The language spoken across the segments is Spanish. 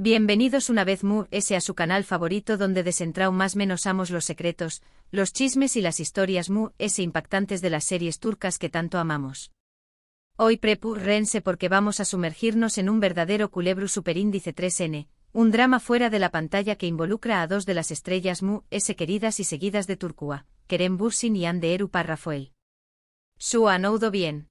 Bienvenidos una vez a su canal favorito donde desentraumasamos los secretos, los chismes y las historias impactantes de las series turcas que tanto amamos. Hoy prepárense porque vamos a sumergirnos en un verdadero culebro superíndice 3N, un drama fuera de la pantalla que involucra a dos de las estrellas queridas y seguidas de Turquía, Kerem Bürsin y Hande Erçel Rafael. Su anoudo bien.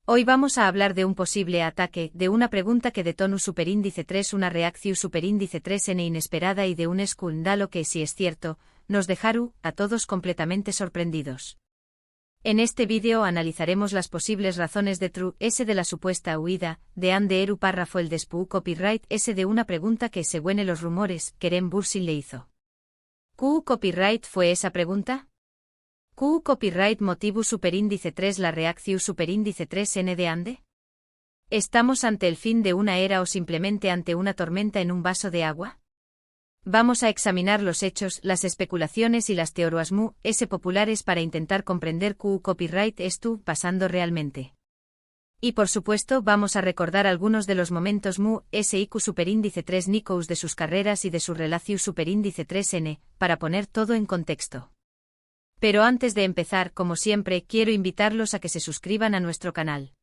Hoy vamos a hablar de un posible ataque, de una pregunta que detonó superíndice 3, una reacción superíndice 3N inesperada y de un escándalo que, si es cierto, nos dejará a todos completamente sorprendidos. En este vídeo analizaremos las posibles razones de la supuesta huida de Hande Erçel Rafael después copyright de una pregunta que, según los rumores, Kerem Bürsin le hizo. ¿Qué copyright fue esa pregunta? ¿Qué copyright motivo superíndice 3 la reacción superíndice 3N de Hande? ¿Estamos ante el fin de una era o simplemente ante una tormenta en un vaso de agua? Vamos a examinar los hechos, las especulaciones y las teorías populares para intentar comprender qué copyright estuvo pasando realmente. Y por supuesto vamos a recordar algunos de los momentos y superíndice 3 Nikous de sus carreras y de su relación superíndice 3N, para poner todo en contexto. Pero antes de empezar, como siempre, quiero invitarlos a que se suscriban a nuestro canal.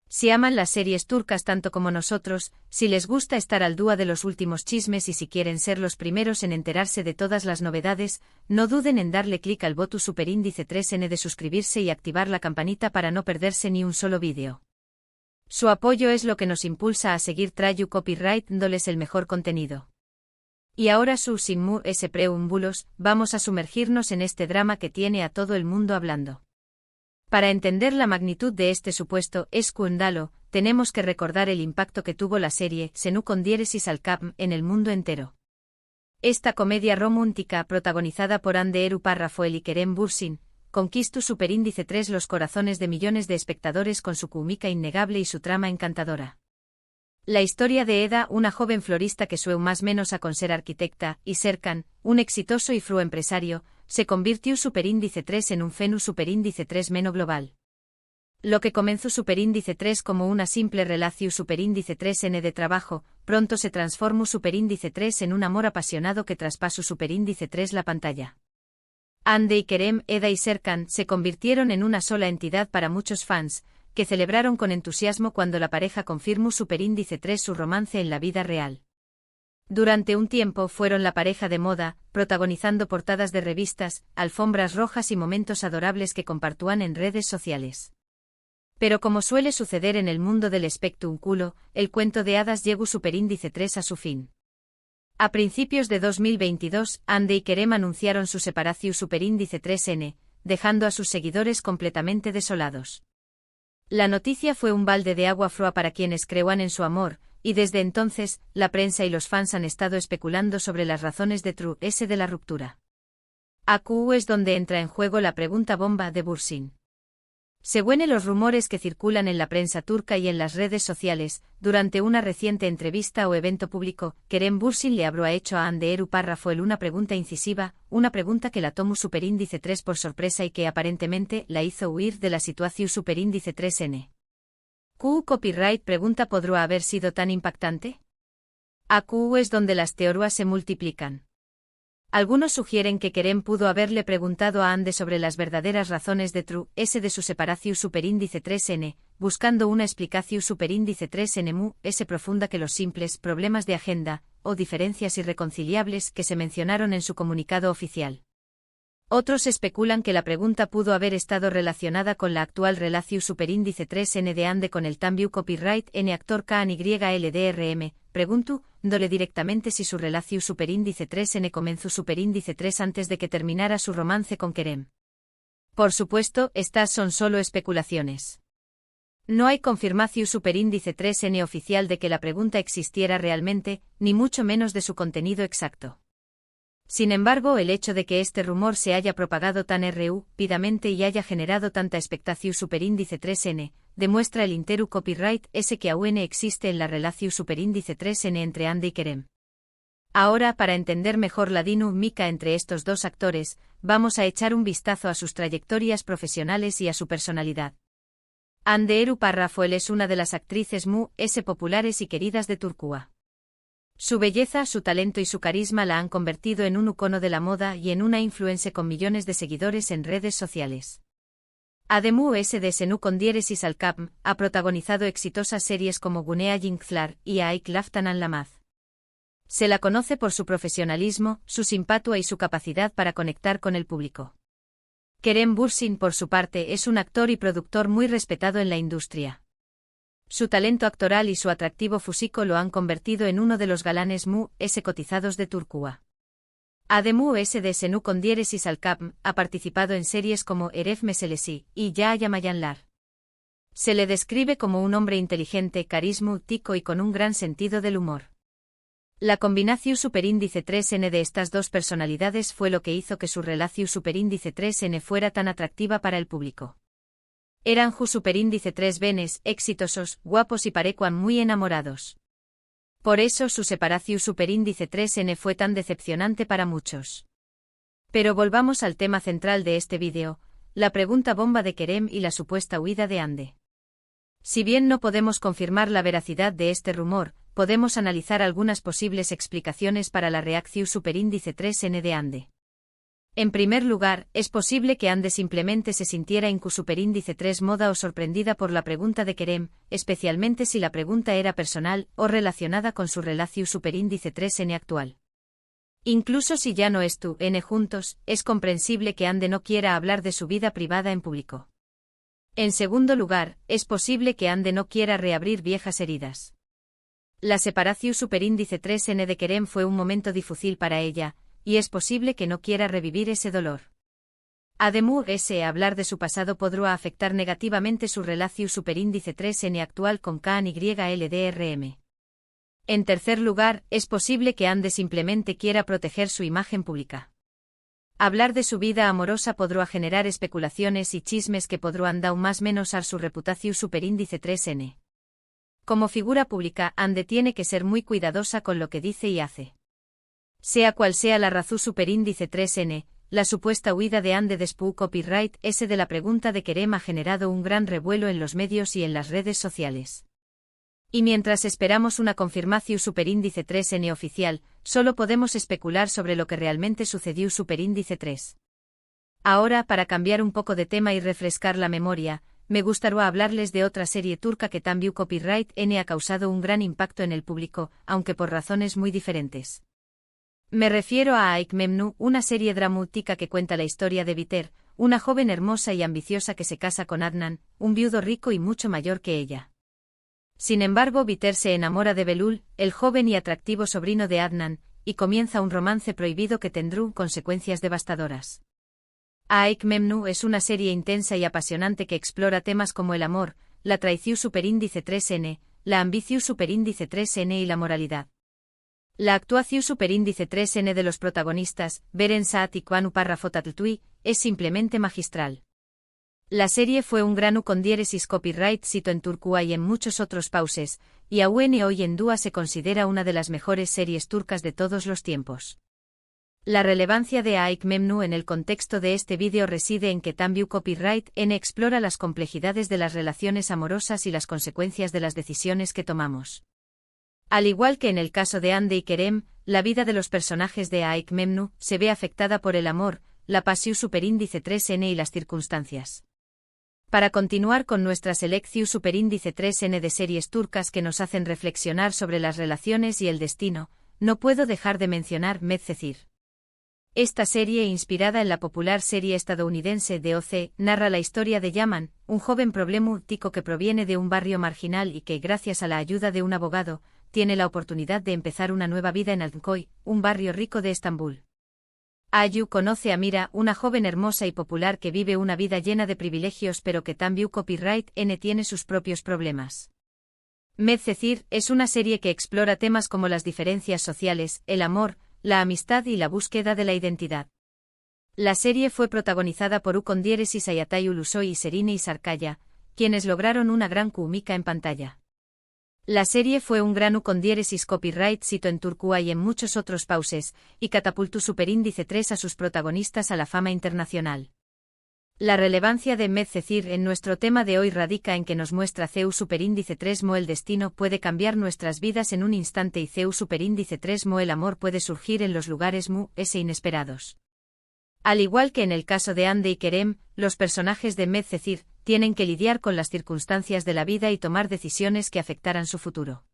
Si aman las series turcas tanto como nosotros, si les gusta estar al día de los últimos chismes y si quieren ser los primeros en enterarse de todas las novedades, no duden en darle clic al botón superíndice 3N de suscribirse y activar la campanita para no perderse ni un solo vídeo. Su apoyo es lo que nos impulsa a seguir trayendo copyright dándoles el mejor contenido. Y ahora sin preámbulos, vamos a sumergirnos en este drama que tiene a todo el mundo hablando. Para entender la magnitud de este supuesto escándalo, tenemos que recordar el impacto que tuvo la serie Senu con diéresis al cap en el mundo entero. Esta comedia romántica protagonizada por Hande Erçel Rafael y Kerem Bürsin, conquistó superíndice 3 los corazones de millones de espectadores con su cómica innegable y su trama encantadora. La historia de Eda, una joven florista que sueña más menos a con ser arquitecta, y Serkan, un exitoso y fru empresario, se convirtió superíndice 3 en un fenómeno superíndice 3 meno global. Lo que comenzó superíndice 3 como una simple relación superíndice 3N de trabajo, pronto se transformó superíndice 3 en un amor apasionado que traspasó superíndice 3 la pantalla. Hande y Kerem, Eda y Serkan se convirtieron en una sola entidad para muchos fans, que celebraron con entusiasmo cuando la pareja confirmó superíndice 3 su romance en la vida real. Durante un tiempo fueron la pareja de moda, protagonizando portadas de revistas, alfombras rojas y momentos adorables que compartían en redes sociales. Pero como suele suceder en el mundo del espectáculo, el cuento de hadas llegó superíndice 3 a su fin. A principios de 2022, Hande y Kerem anunciaron su separación superíndice 3N, dejando a sus seguidores completamente desolados. La noticia fue un balde de agua fría para quienes creían en su amor, y desde entonces, la prensa y los fans han estado especulando sobre las razones de la ruptura. Aquí es donde entra en juego la pregunta bomba de Bürsin. Según los rumores que circulan en la prensa turca y en las redes sociales, durante una reciente entrevista o evento público, Kerem Bürsin le habrá hecho a Hande Erçel Rafael una pregunta incisiva, una pregunta que la tomó superíndice 3 por sorpresa y que aparentemente la hizo huir de la situación superíndice 3N. ¿Qué copyright pregunta podrá haber sido tan impactante? Aquí es donde las teorías se multiplican. Algunos sugieren que Kerem pudo haberle preguntado a Hande sobre las verdaderas razones de su separación superíndice 3N, buscando una explicación superíndice 3N profunda que los simples problemas de agenda, o diferencias irreconciliables que se mencionaron en su comunicado oficial. Otros especulan que la pregunta pudo haber estado relacionada con la actual relación superíndice 3N de Hande con el cambio copyright N actor KNYLDRM, pregunto, dándole directamente si su relación superíndice 3N comenzó superíndice 3 antes de que terminara su romance con Kerem. Por supuesto, estas son solo especulaciones. No hay confirmación superíndice 3N oficial de que la pregunta existiera realmente, ni mucho menos de su contenido exacto. Sin embargo, el hecho de que este rumor se haya propagado tan rápidamente y haya generado tanta expectación superíndice 3N, demuestra el entero copyright que aún existe en la relación superíndice 3N entre Hande y Kerem. Ahora, para entender mejor la dinámica entre estos dos actores, vamos a echar un vistazo a sus trayectorias profesionales y a su personalidad. Hande Erçel Rafael es una de las actrices populares y queridas de Turquía. Su belleza, su talento y su carisma la han convertido en un icono de la moda y en una influencer con millones de seguidores en redes sociales. Ademu SD Senu con diéresis al cap, ha protagonizado exitosas series como Gunea Jinxlar y Aik Laftanan Lamaz. Se la conoce por su profesionalismo, su simpatia y su capacidad para conectar con el público. Kerem Bürsin, por su parte, es un actor y productor muy respetado en la industria. Su talento actoral y su atractivo físico lo han convertido en uno de los galanes S cotizados de Turquía. Ademu SD Senu con diéresis al cap, ha participado en series como Eref Meselesi y Ya Yamayanlar. Se le describe como un hombre inteligente, carismático y con un gran sentido del humor. La combinación superíndice 3N de estas dos personalidades fue lo que hizo que su relación superíndice 3N fuera tan atractiva para el público. Eran superíndice 3 venes, exitosos, guapos y parecuan muy enamorados. Por eso su separación superíndice 3N fue tan decepcionante para muchos. Pero volvamos al tema central de este vídeo, la pregunta bomba de Kerem y la supuesta huida de Hande. Si bien no podemos confirmar la veracidad de este rumor, podemos analizar algunas posibles explicaciones para la reacción superíndice 3N de Hande. En primer lugar, es posible que Hande simplemente se sintiera superíndice 3 moda o sorprendida por la pregunta de Kerem, especialmente si la pregunta era personal o relacionada con su relación superíndice 3N actual. Incluso si ya no están juntos, es comprensible que Hande no quiera hablar de su vida privada en público. En segundo lugar, es posible que Hande no quiera reabrir viejas heridas. La separación superíndice 3N de Kerem fue un momento difícil para ella, y es posible que no quiera revivir ese dolor. Ademu hablar de su pasado podría afectar negativamente su relación superíndice 3N actual con KNYLDRM. En tercer lugar, es posible que Hande simplemente quiera proteger su imagen pública. Hablar de su vida amorosa podría generar especulaciones y chismes que podrían dar más menos a su reputación superíndice 3N. Como figura pública, Hande tiene que ser muy cuidadosa con lo que dice y hace. Sea cual sea la razón superíndice 3N, la supuesta huida de Hande de Spoo Copyright S de la pregunta de Kerem ha generado un gran revuelo en los medios y en las redes sociales. Y mientras esperamos una confirmación superíndice 3N oficial, solo podemos especular sobre lo que realmente sucedió superíndice 3. Ahora, para cambiar un poco de tema y refrescar la memoria, me gustaría hablarles de otra serie turca que también Copyright N ha causado un gran impacto en el público, aunque por razones muy diferentes. Me refiero a Aik Memnu, una serie dramática que cuenta la historia de Biter, una joven hermosa y ambiciosa que se casa con Adnan, un viudo rico y mucho mayor que ella. Sin embargo, Biter se enamora de Belul, el joven y atractivo sobrino de Adnan, y comienza un romance prohibido que tendrá consecuencias devastadoras. Aik Memnu es una serie intensa y apasionante que explora temas como el amor, la traición superíndice 3N, la ambición superíndice 3N y la moralidad. La actuación superíndice 3N de los protagonistas, Beren Saat y Kwanu Parrafotatltui, es simplemente magistral. La serie fue un grano con diéresis copyright cito en Turquía y en muchos otros pauses, y aún hoy en día se considera una de las mejores series turcas de todos los tiempos. La relevancia de Aik Memnu en el contexto de este vídeo reside en que también Copyright N explora las complejidades de las relaciones amorosas y las consecuencias de las decisiones que tomamos. Al igual que en el caso de Hande y Kerem, la vida de los personajes de Aik Memnu se ve afectada por el amor, la pasión superíndice 3N y las circunstancias. Para continuar con nuestra selección superíndice 3N de series turcas que nos hacen reflexionar sobre las relaciones y el destino, no puedo dejar de mencionar Medcezir. Esta serie, inspirada en la popular serie estadounidense de OC, narra la historia de Yaman, un joven problemático que proviene de un barrio marginal y que, gracias a la ayuda de un abogado, tiene la oportunidad de empezar una nueva vida en Altınköy, un barrio rico de Estambul. Ayu conoce a Mira, una joven hermosa y popular que vive una vida llena de privilegios pero que también Copyright N tiene sus propios problemas. Medcezir es una serie que explora temas como las diferencias sociales, el amor, la amistad y la búsqueda de la identidad. La serie fue protagonizada por Ukon Diéresis Ayatay Ulusoy y Serine Isarkaya, quienes lograron una gran química en pantalla. La serie fue un gran con diéresis copyright cito en Turquía y en muchos otros pauses, y catapultó superíndice 3 a sus protagonistas a la fama internacional. La relevancia de Medcezir en nuestro tema de hoy radica en que nos muestra CEU superíndice 3 Mo el destino puede cambiar nuestras vidas en un instante y CEU superíndice 3 Mo el amor puede surgir en los lugares inesperados. Al igual que en el caso de Hande y Kerem, los personajes de Medcezir tienen que lidiar con las circunstancias de la vida y tomar decisiones que afectarán su futuro.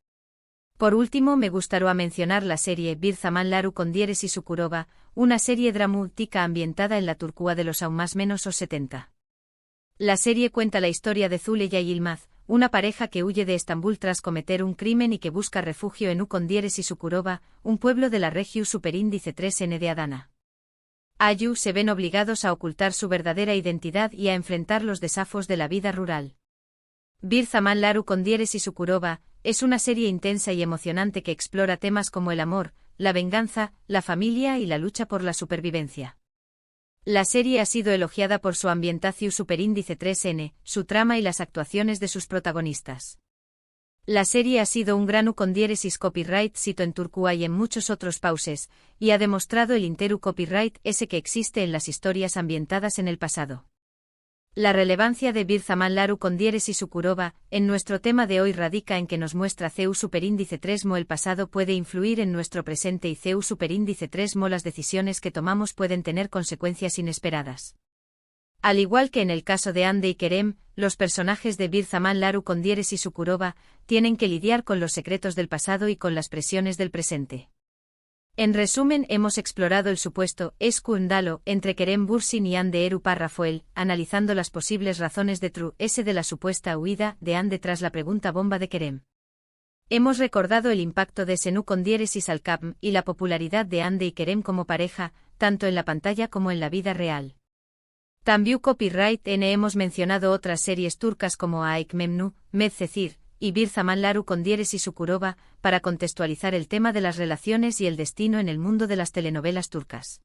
Por último, me gustaría mencionar la serie Bir Zaman Laru con Dieres y Sukurova, una serie dramática ambientada en la Turquía de los aún más menos 70. La serie cuenta la historia de Zuleya y Yilmaz, una pareja que huye de Estambul tras cometer un crimen y que busca refugio en Ukondieres y Sukurova, un pueblo de la región superíndice 3N de Adana. Ayu se ven obligados a ocultar su verdadera identidad y a enfrentar los desafíos de la vida rural. Bir Zaman Laru con Dieres y Sukurova es una serie intensa y emocionante que explora temas como el amor, la venganza, la familia y la lucha por la supervivencia. La serie ha sido elogiada por su ambientación superíndice 3N, su trama y las actuaciones de sus protagonistas. La serie ha sido un gran Ukondieresis copyright sito en Turquía y en muchos otros pauses, y ha demostrado el interu copyright ese que existe en las historias ambientadas en el pasado. La relevancia de Bir Zaman Laru con Dieres y Sukurova en nuestro tema de hoy radica en que nos muestra CEU superíndice 3 Mo el pasado puede influir en nuestro presente y CEU superíndice 3 Mo las decisiones que tomamos pueden tener consecuencias inesperadas. Al igual que en el caso de Hande y Kerem, los personajes de Bir Zaman Laru con Dieres y Sukurova tienen que lidiar con los secretos del pasado y con las presiones del presente. En resumen, hemos explorado el supuesto escándalo entre Kerem Bürsin y Hande Erupar Rafael, analizando las posibles razones de de la supuesta huida de Hande tras la pregunta bomba de Kerem. Hemos recordado el impacto de Senu con Dieres y Salkapm y la popularidad de Hande y Kerem como pareja, tanto en la pantalla como en la vida real. También copyright hemos mencionado otras series turcas como Aik Memnu, Medcezir y Bir Zaman Laru con Dieres y Sukurova, para contextualizar el tema de las relaciones y el destino en el mundo de las telenovelas turcas.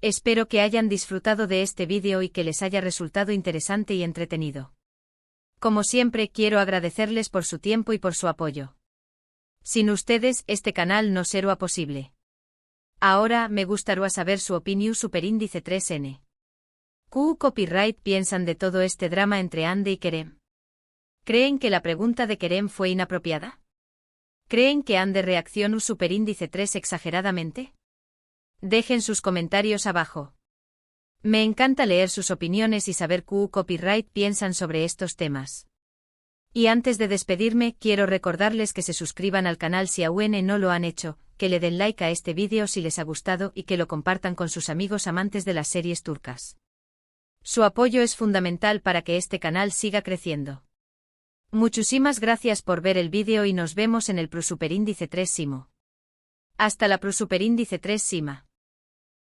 Espero que hayan disfrutado de este vídeo y que les haya resultado interesante y entretenido. Como siempre, quiero agradecerles por su tiempo y por su apoyo. Sin ustedes, este canal no sería posible. Ahora, me gustaría saber su opinión superíndice 3N. ¿Qué copyright piensan de todo este drama entre Hande y Kerem? ¿Creen que la pregunta de Kerem fue inapropiada? ¿Creen que Hande reaccionó superíndice 3 exageradamente? Dejen sus comentarios abajo. Me encanta leer sus opiniones y saber qué copyright piensan sobre estos temas. Y antes de despedirme, quiero recordarles que se suscriban al canal si aún no lo han hecho, que le den like a este vídeo si les ha gustado y que lo compartan con sus amigos amantes de las series turcas. Su apoyo es fundamental para que este canal siga creciendo. Muchísimas gracias por ver el vídeo y nos vemos en el Pro Superíndice 3 Simo. Hasta la Pro Superíndice 3 Sima.